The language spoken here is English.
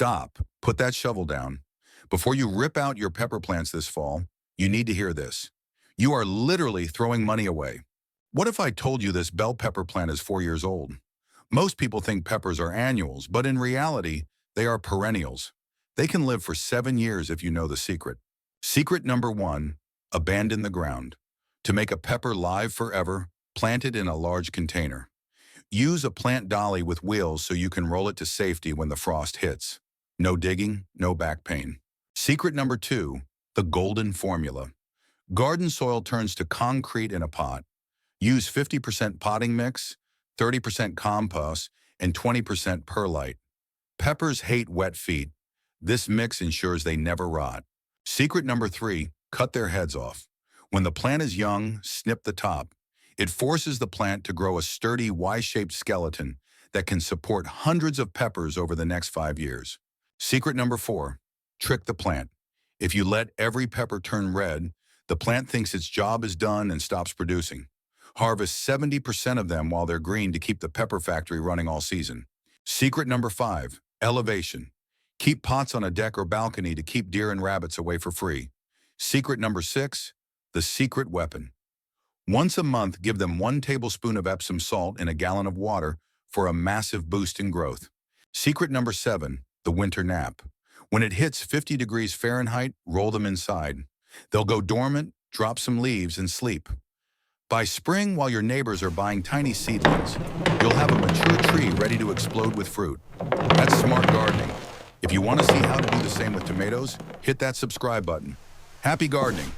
Stop. Put that shovel down. Before you rip out your pepper plants this fall, you need to hear this. You are literally throwing money away. What if I told you this bell pepper plant is 4 years old? Most people think peppers are annuals, but in reality, they are perennials. They can live for 7 years if you know the secret. Secret number one, abandon the ground. To make a pepper live forever, plant it in a large container. Use a plant dolly with wheels so you can roll it to safety when the frost hits. No digging, no back pain. Secret number two, the golden formula. Garden soil turns to concrete in a pot. Use 50% potting mix, 30% compost, and 20% perlite. Peppers hate wet feet. This mix ensures they never rot. Secret number three, cut their heads off. When the plant is young, snip the top. It forces the plant to grow a sturdy Y-shaped skeleton that can support hundreds of peppers over the next 5 years. Secret number four, trick the plant. If you let every pepper turn red, the plant thinks its job is done and stops producing. Harvest 70% of them while they're green to keep the pepper factory running all season. Secret number five, elevation. Keep pots on a deck or balcony to keep deer and rabbits away for free. Secret number six, the secret weapon. Once a month, give them 1 tablespoon of Epsom salt in a gallon of water for a massive boost in growth. Secret number seven, the winter nap. When it hits 50 degrees Fahrenheit, roll them inside. They'll go dormant, drop some leaves, and sleep. By spring, while your neighbors are buying tiny seedlings, you'll have a mature tree ready to explode with fruit. That's smart gardening. If you want to see how to do the same with tomatoes, hit that subscribe button. Happy gardening!